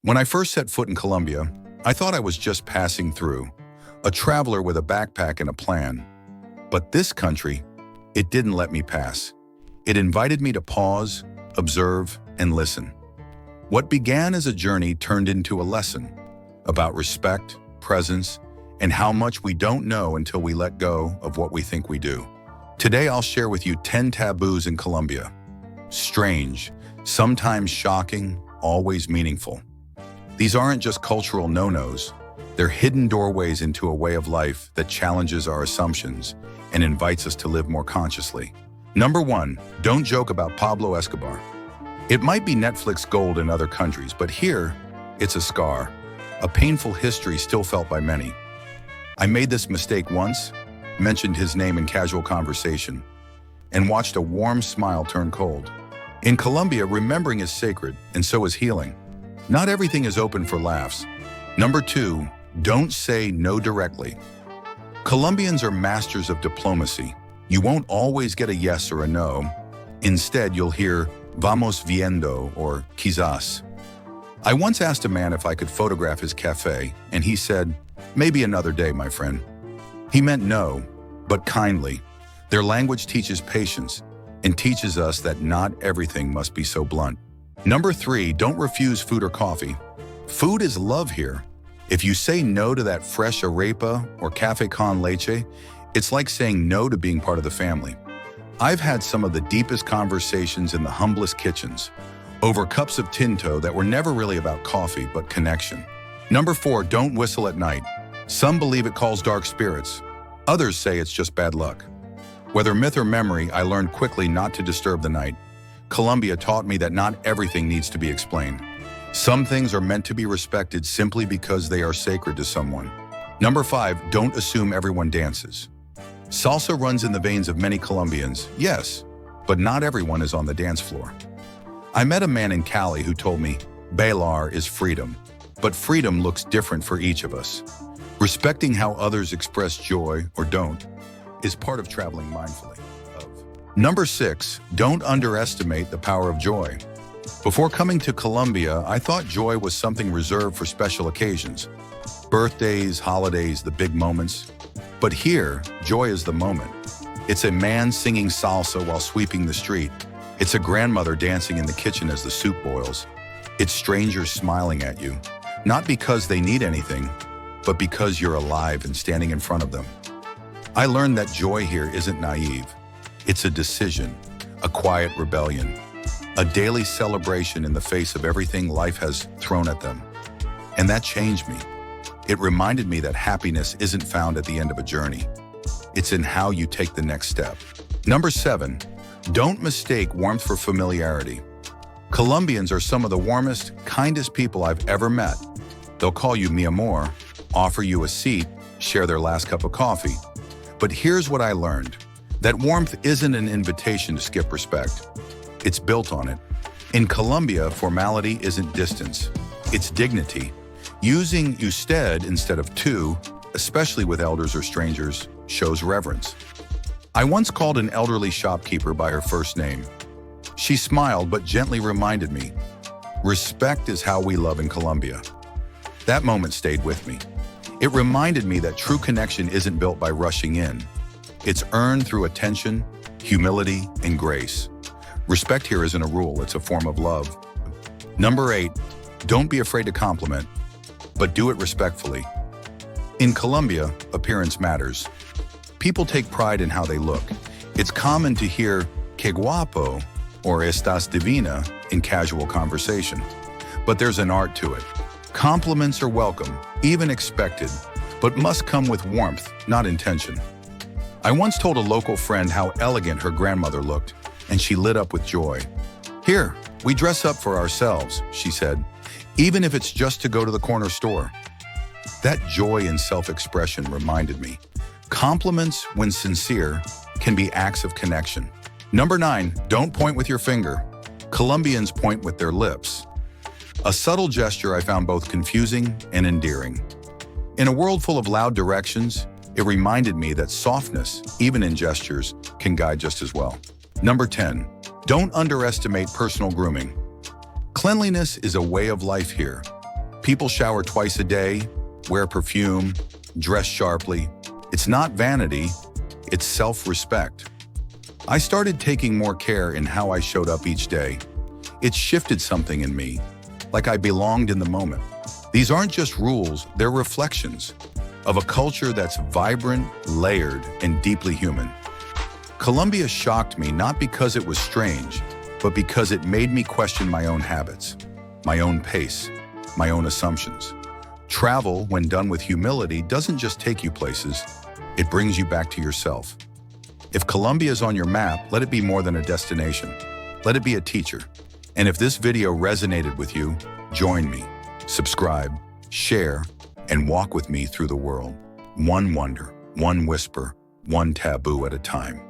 When I first set foot in Colombia, I thought I was just passing through, a traveler with a backpack and a plan. But this country, it didn't let me pass. It invited me to pause, observe, and listen. What began as a journey turned into a lesson about respect, presence, and how much we don't know until we let go of what we think we do. Today, I'll share with you 10 taboos in Colombia. Strange, sometimes shocking, always meaningful. These aren't just cultural no-nos. They're hidden doorways into a way of life that challenges our assumptions and invites us to live more consciously. Number 1, don't joke about Pablo Escobar. It might be Netflix gold in other countries, but here, it's a scar, a painful history still felt by many. I made this mistake once, mentioned his name in casual conversation, and watched a warm smile turn cold. In Colombia, remembering is sacred, and so is healing. Not everything is open for laughs. Number 2, don't say no directly. Colombians are masters of diplomacy. You won't always get a yes or a no. Instead, you'll hear vamos viendo or quizás. I once asked a man if I could photograph his cafe, and he said, maybe another day, my friend. He meant no, but kindly. Their language teaches patience and teaches us that not everything must be so blunt. Number 3, don't refuse food or coffee. Food is love here. If you say no to that fresh arepa or café con leche, it's like saying no to being part of the family. I've had some of the deepest conversations in the humblest kitchens, over cups of tinto that were never really about coffee, but connection. Number 4, don't whistle at night. Some believe it calls dark spirits. Others say it's just bad luck. Whether myth or memory, I learned quickly not to disturb the night. Colombia taught me that not everything needs to be explained. Some things are meant to be respected simply because they are sacred to someone. Number 5, don't assume everyone dances. Salsa runs in the veins of many Colombians, yes, but not everyone is on the dance floor. I met a man in Cali who told me, bailar is freedom, but freedom looks different for each of us. Respecting how others express joy or don't is part of traveling mindfully. Number 6, don't underestimate the power of joy. Before coming to Colombia, I thought joy was something reserved for special occasions. Birthdays, holidays, the big moments. But here, joy is the moment. It's a man singing salsa while sweeping the street. It's a grandmother dancing in the kitchen as the soup boils. It's strangers smiling at you, not because they need anything, but because you're alive and standing in front of them. I learned that joy here isn't naive. It's a decision, a quiet rebellion, a daily celebration in the face of everything life has thrown at them. And that changed me. It reminded me that happiness isn't found at the end of a journey. It's in how you take the next step. Number 7, don't mistake warmth for familiarity. Colombians are some of the warmest, kindest people I've ever met. They'll call you mi amor, offer you a seat, share their last cup of coffee. But here's what I learned. That warmth isn't an invitation to skip respect. It's built on it. In Colombia, formality isn't distance. It's dignity. Using usted instead of tú, especially with elders or strangers, shows reverence. I once called an elderly shopkeeper by her first name. She smiled but gently reminded me, respect is how we love in Colombia. That moment stayed with me. It reminded me that true connection isn't built by rushing in. It's earned through attention, humility, and grace. Respect here isn't a rule, it's a form of love. Number 8, don't be afraid to compliment, but do it respectfully. In Colombia, appearance matters. People take pride in how they look. It's common to hear que guapo or estás divina in casual conversation. But there's an art to it. Compliments are welcome, even expected, but must come with warmth, not intention. I once told a local friend how elegant her grandmother looked, and she lit up with joy. Here, we dress up for ourselves, she said, even if it's just to go to the corner store. That joy in self-expression reminded me. Compliments, when sincere, can be acts of connection. Number 9, don't point with your finger. Colombians point with their lips. A subtle gesture I found both confusing and endearing. In a world full of loud directions, it reminded me that softness, even in gestures, can guide just as well. Number 10, don't underestimate personal grooming. Cleanliness is a way of life here. People shower twice a day, wear perfume, dress sharply. It's not vanity, it's self-respect. I started taking more care in how I showed up each day. It shifted something in me, like I belonged in the moment. These aren't just rules, they're reflections of a culture that's vibrant, layered, and deeply human. Colombia shocked me not because it was strange, but because it made me question my own habits, my own pace, my own assumptions. Travel, when done with humility, doesn't just take you places, it brings you back to yourself. If Colombia is on your map, let it be more than a destination. Let it be a teacher. And if this video resonated with you, join me, subscribe, share, and walk with me through the world. One wonder, one whisper, one taboo at a time.